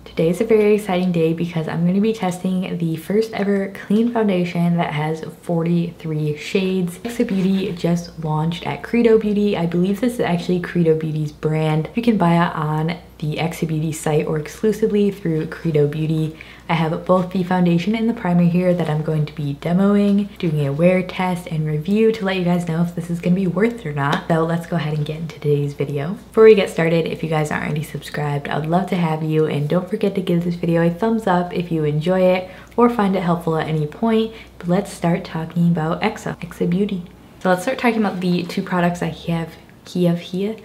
Today's a very exciting day because I'm going to be testing the first ever clean foundation that has 43 shades. Exa Beauty just launched at Credo Beauty. I believe this is actually Credo Beauty's brand. You can buy it on the Exa Beauty site or exclusively through Credo Beauty. I have both the foundation and the primer here that I'm going to be demoing, doing a wear test and review to let you guys know if this is going to be worth it or not. So let's go ahead and get into today's video. Before we get started, if you guys aren't already subscribed, I would love to have you, and don't forget to give this video a thumbs up if you enjoy it or find it helpful at any point. But let's start talking about Exa Beauty. So let's start talking about the two products I have here.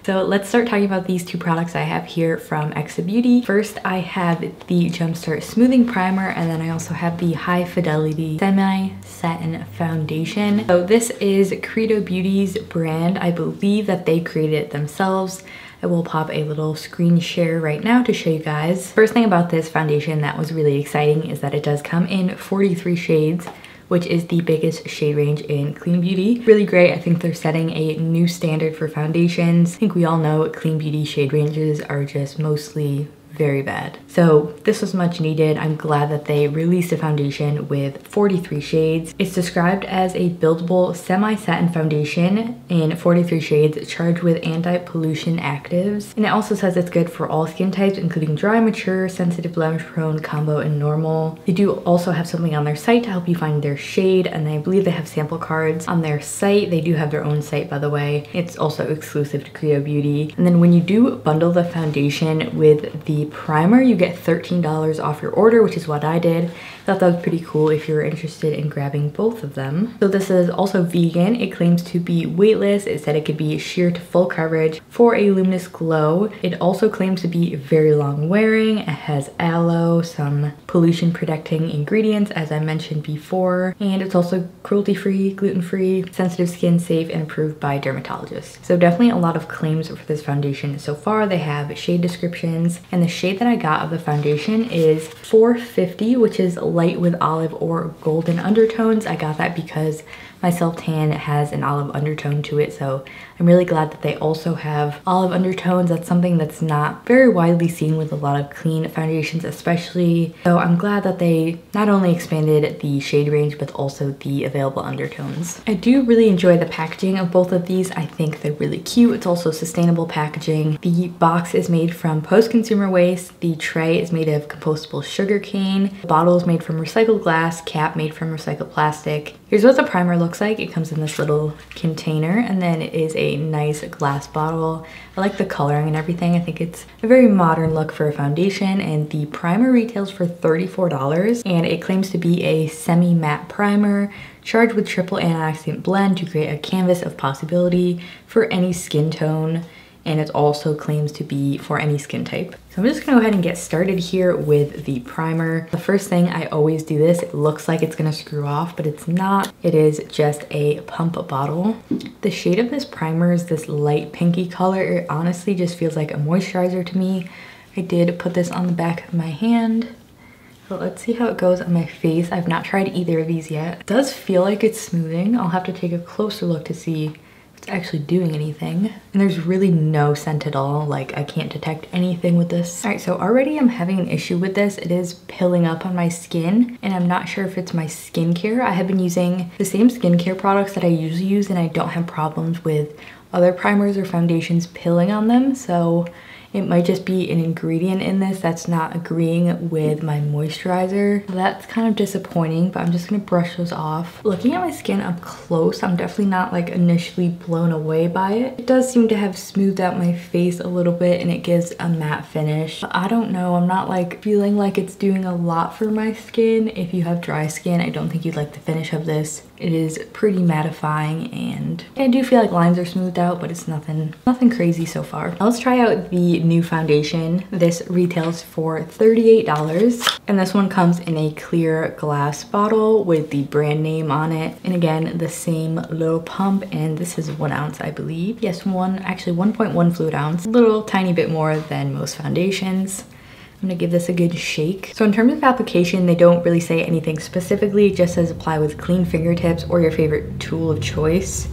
So let's start talking about these two products I have here from Exa Beauty. First, I have the Jumpstart Smoothing Primer, and then I also have the High Fidelity Semi-Satin Foundation. So this is Credo Beauty's brand. I believe that they created it themselves. I will pop a little screen share right now to show you guys. First thing about this foundation that was really exciting is that it does come in 43 shades, which is the biggest shade range in clean beauty. Really great. I think they're setting a new standard for foundations. I think we all know clean beauty shade ranges are just mostly very bad. So this was much needed. I'm glad that they released a foundation with 43 shades. It's described as a buildable semi-satin foundation in 43 shades charged with anti-pollution actives. And it also says it's good for all skin types, including dry, mature, sensitive, blemish prone, combo, and normal. They do also have something on their site to help you find their shade, and I believe they have sample cards on their site. They do have their own site, by the way. It's also exclusive to Credo Beauty. And then when you do bundle the foundation with the primer, you get $13 off your order, which is what I did. I thought that was pretty cool if you're interested in grabbing both of them. So this is also vegan. It claims to be weightless. It said it could be sheer to full coverage for a luminous glow. It also claims to be very long wearing. It has aloe, some pollution protecting ingredients, as I mentioned before, and it's also cruelty-free, gluten-free, sensitive skin safe, and approved by dermatologists. So definitely a lot of claims for this foundation so far. They have shade descriptions, and the shade that I got of the foundation is 450, which is light with olive or golden undertones. I got that because my self-tan has an olive undertone to it, so I'm really glad that they also have olive undertones. That's something that's not very widely seen with a lot of clean foundations especially. So I'm glad that they not only expanded the shade range, but also the available undertones. I do really enjoy the packaging of both of these. I think they're really cute. It's also sustainable packaging. The box is made from post-consumer waste. The tray is made of compostable sugar cane. The bottle is made from recycled glass, cap made from recycled plastic. Here's what the primer looks like. It comes in this little container, and then it is a nice glass bottle. I like the coloring and everything. I think it's a very modern look for a foundation, and the primer retails for $34, and it claims to be a semi-matte primer charged with triple antioxidant blend to create a canvas of possibility for any skin tone. And it also claims to be for any skin type. So I'm just gonna go ahead and get started here with the primer. The first thing, I always do this. It looks like it's gonna screw off, but it's not. It is just a pump bottle. The shade of this primer is this light pinky color. It honestly just feels like a moisturizer to me. I did put this on the back of my hand. So let's see how it goes on my face. I've not tried either of these yet. It does feel like it's smoothing. I'll have to take a closer look to see it's actually doing anything. And there's really no scent at all. Like, I can't detect anything with this. All right, so already I'm having an issue with this. It is pilling up on my skin, and I'm not sure if it's my skincare. I have been using the same skincare products that I usually use, and I don't have problems with other primers or foundations pilling on them. So it might just be an ingredient in this that's not agreeing with my moisturizer. That's kind of disappointing, but I'm just gonna brush those off. Looking at my skin up close, I'm definitely not like initially blown away by it. It does seem to have smoothed out my face a little bit, and it gives a matte finish. But I don't know, I'm not like feeling like it's doing a lot for my skin. If you have dry skin, I don't think you'd like the finish of this. It is pretty mattifying, and I do feel like lines are smoothed out, but it's nothing crazy so far. Now let's try out the new foundation. This retails for $38, and this one comes in a clear glass bottle with the brand name on it. And again, the same little pump, and this is 1 ounce, I believe. Yes, actually 1.1 fluid ounce. A little tiny bit more than most foundations. I'm gonna give this a good shake. So in terms of application, they don't really say anything specifically. It just says apply with clean fingertips or your favorite tool of choice.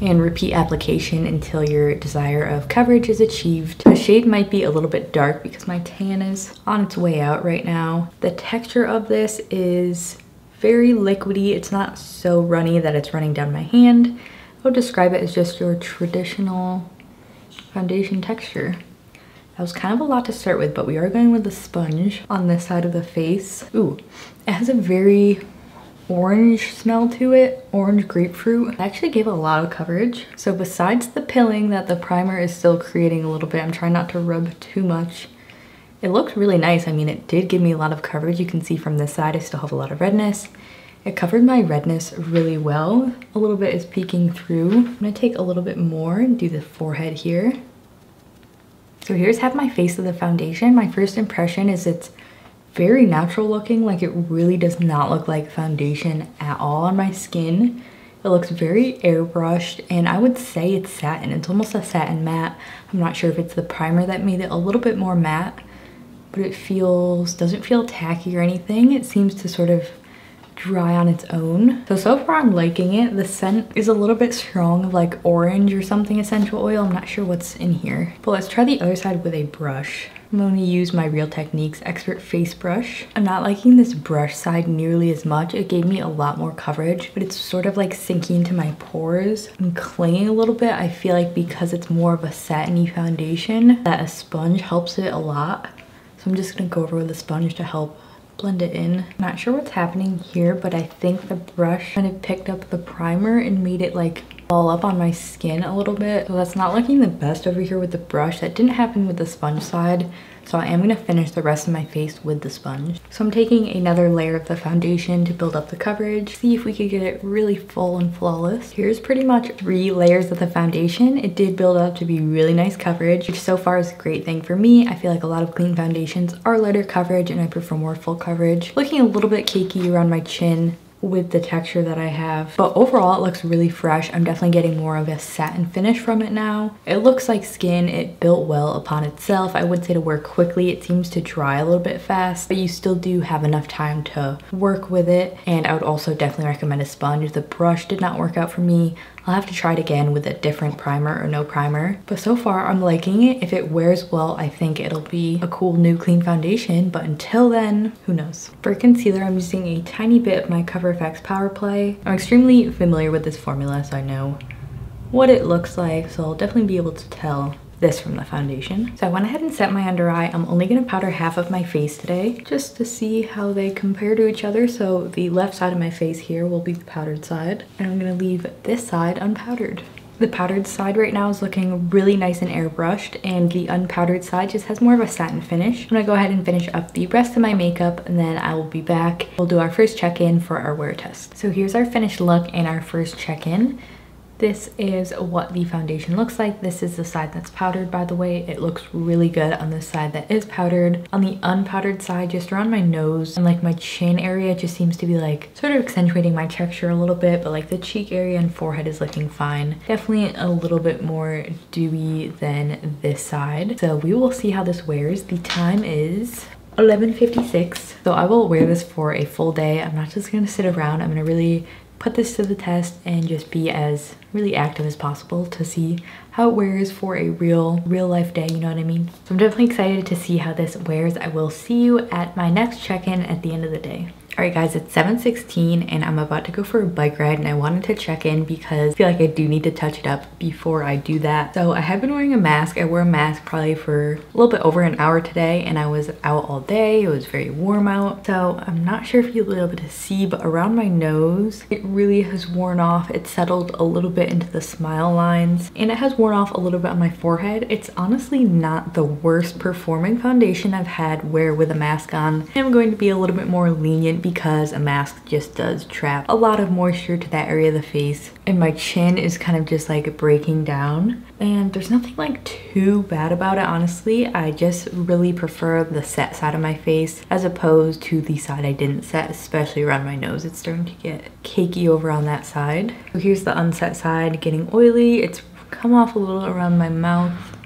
and repeat application until your desire of coverage is achieved. The shade might be a little bit dark because my tan is on its way out right now. The texture of this is very liquidy. It's not so runny that it's running down my hand. I would describe it as just your traditional foundation texture. That was kind of a lot to start with, but we are going with the sponge on this side of the face. Ooh, it has a very orange smell to it, orange grapefruit. It actually gave a lot of coverage. So besides the pilling that the primer is still creating a little bit, I'm trying not to rub too much. It looks really nice. I mean, it did give me a lot of coverage. You can see from this side, I still have a lot of redness. It covered my redness really well. A little bit is peeking through. I'm gonna take a little bit more and do the forehead here. So here's half my face of the foundation. My first impression is it's very natural looking. Like, it really does not look like foundation at all on my skin. It looks very airbrushed, and I would say it's satin. It's almost a satin matte. I'm not sure if it's the primer that made it a little bit more matte, but it doesn't feel tacky or anything. It seems to sort of dry on its own. So far I'm liking it. The scent is a little bit strong of like orange or something essential oil. I'm not sure what's in here. But let's try the other side with a brush. I'm going to use my Real Techniques Expert Face Brush. I'm not liking this brush side nearly as much. It gave me a lot more coverage, but it's sort of like sinking into my pores and clinging a little bit. I feel like because it's more of a satiny foundation, that a sponge helps it a lot. So I'm just going to go over with a sponge to help blend it in. I'm not sure what's happening here, but I think the brush kind of picked up the primer and made it like fall up on my skin a little bit. So that's not looking the best over here with the brush. That didn't happen with the sponge side. So I am going to finish the rest of my face with the sponge. So I'm taking another layer of the foundation to build up the coverage. See if we could get it really full and flawless. Here's pretty much 3 layers of the foundation. It did build up to be really nice coverage, which so far is a great thing for me. I feel like a lot of clean foundations are lighter coverage and I prefer more full coverage. Looking a little bit cakey around my chin with the texture that I have, but overall it looks really fresh. I'm definitely getting more of a satin finish from it now. It looks like skin. It built well upon itself. I would say to wear quickly. It seems to dry a little bit fast, but you still do have enough time to work with it. And I would also definitely recommend a sponge. The brush did not work out for me. I'll have to try it again with a different primer or no primer. But so far I'm liking it. If it wears well, I think it'll be a cool new clean foundation. But until then, who knows? For concealer, I'm using a tiny bit of my Cover FX Power Play. I'm extremely familiar with this formula, so I know what it looks like. So I'll definitely be able to tell this from the foundation. So I went ahead and set my under eye. I'm only gonna powder half of my face today just to see how they compare to each other. So the left side of my face here will be the powdered side, and I'm gonna leave this side unpowdered. The powdered side right now is looking really nice and airbrushed, and the unpowdered side just has more of a satin finish. I'm gonna go ahead and finish up the rest of my makeup, and then I will be back. We'll do our first check-in for our wear test. So here's our finished look and our first check-in. This is what the foundation looks like. This is the side that's powdered, by the way. It looks really good on the side that is powdered. On the unpowdered side, just around my nose and like my chin area, it just seems to be like sort of accentuating my texture a little bit, but like the cheek area and forehead is looking fine. Definitely a little bit more dewy than this side. So we will see how this wears. The time is 11:56. So I will wear this for a full day. I'm not just gonna sit around. I'm gonna really put this to the test and just be as really active as possible to see how it wears for a real life day, you know what I mean? So I'm definitely excited to see how this wears. I will see you at my next check-in at the end of the day. All right guys, it's 7:16 and I'm about to go for a bike ride, and I wanted to check in because I feel like I do need to touch it up before I do that. So I have been wearing a mask. I wore a mask probably for a little bit over an hour today, and I was out all day. It was very warm out. So I'm not sure if you'll be able to see, but around my nose, it really has worn off. It settled a little bit into the smile lines, and it has worn off a little bit on my forehead. It's honestly not the worst performing foundation I've had wear with a mask on. I'm going to be a little bit more lenient because a mask just does trap a lot of moisture to that area of the face, and my chin is kind of just like breaking down, and there's nothing like too bad about it, honestly. I just really prefer the set side of my face as opposed to the side I didn't set, especially around my nose. It's starting to get cakey over on that side. So here's the unset side getting oily. It's come off a little around my mouth.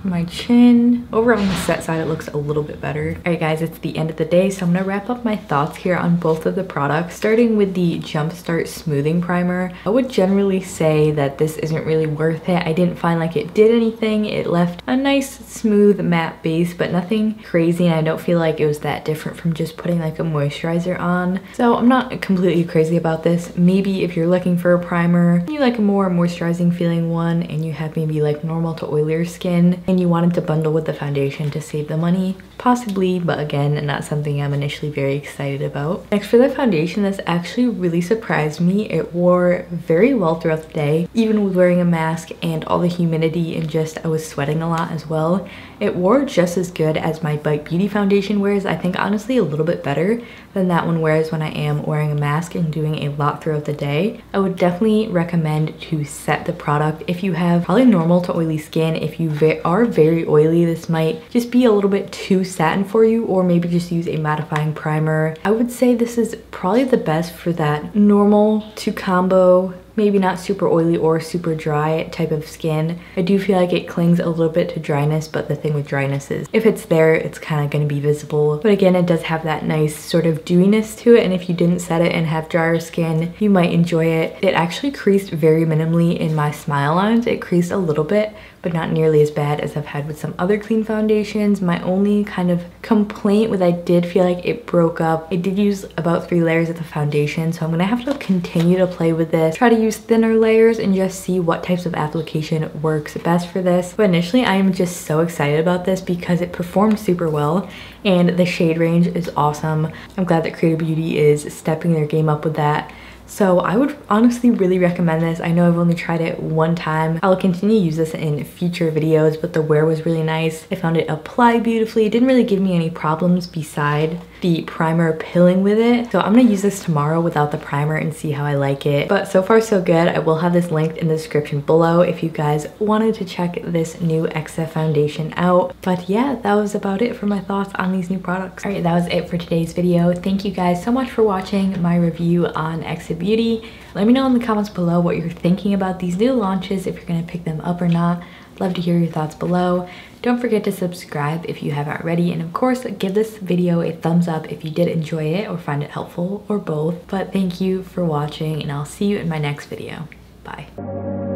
my chin. Over on the set side, it looks a little bit better. All right, guys, it's the end of the day, so I'm gonna wrap up my thoughts here on both of the products. Starting with the Jumpstart Smoothing Primer, I would generally say that this isn't really worth it. I didn't find like it did anything. It left a nice, smooth, matte base, but nothing crazy, and I don't feel like it was that different from just putting like a moisturizer on. So I'm not completely crazy about this. Maybe if you're looking for a primer, you like a more moisturizing feeling one, and you have maybe like normal to oilier skin, and you wanted to bundle with the foundation to save the money, possibly, but again, not something I'm initially very excited about. Next, for the foundation, this actually really surprised me. It wore very well throughout the day, even with wearing a mask and all the humidity, and just I was sweating a lot as well. It wore just as good as my Bite Beauty foundation wears. I think honestly a little bit better than that one wears when I am wearing a mask and doing a lot throughout the day. I would definitely recommend to set the product if you have probably normal to oily skin. If you are very oily, this might just be a little bit too satin for you, or maybe just use a mattifying primer. I would say this is probably the best for that normal to combo, maybe not super oily or super dry type of skin. I do feel like it clings a little bit to dryness, but the thing with dryness is if it's there, it's kind of going to be visible. But again, it does have that nice sort of dewiness to it, and if you didn't set it and have drier skin, you might enjoy it. It actually creased very minimally in my smile lines. It creased a little bit, but not nearly as bad as I've had with some other clean foundations. My only kind of complaint was I did feel like it broke up. I did use about 3 layers of the foundation, so I'm gonna have to continue to play with this, try to use thinner layers and just see what types of application works best for this. But initially, I am just so excited about this because it performed super well and the shade range is awesome. I'm glad that Creator Beauty is stepping their game up with that. So I would honestly really recommend this. I know I've only tried it one time. I'll continue to use this in future videos, but the wear was really nice. I found it applied beautifully. It didn't really give me any problems beside the primer pilling with it. So I'm gonna use this tomorrow without the primer and see how I like it. But so far so good. I will have this linked in the description below if you guys wanted to check this new Exa foundation out. But yeah, that was about it for my thoughts on these new products. All right, that was it for today's video. Thank you guys so much for watching my review on Exa Beauty. Let me know in the comments below what you're thinking about these new launches, if you're gonna pick them up or not. Love to hear your thoughts below. Don't forget to subscribe if you haven't already, and of course give this video a thumbs up if you did enjoy it or find it helpful, or both. But thank you for watching, and I'll see you in my next video. Bye.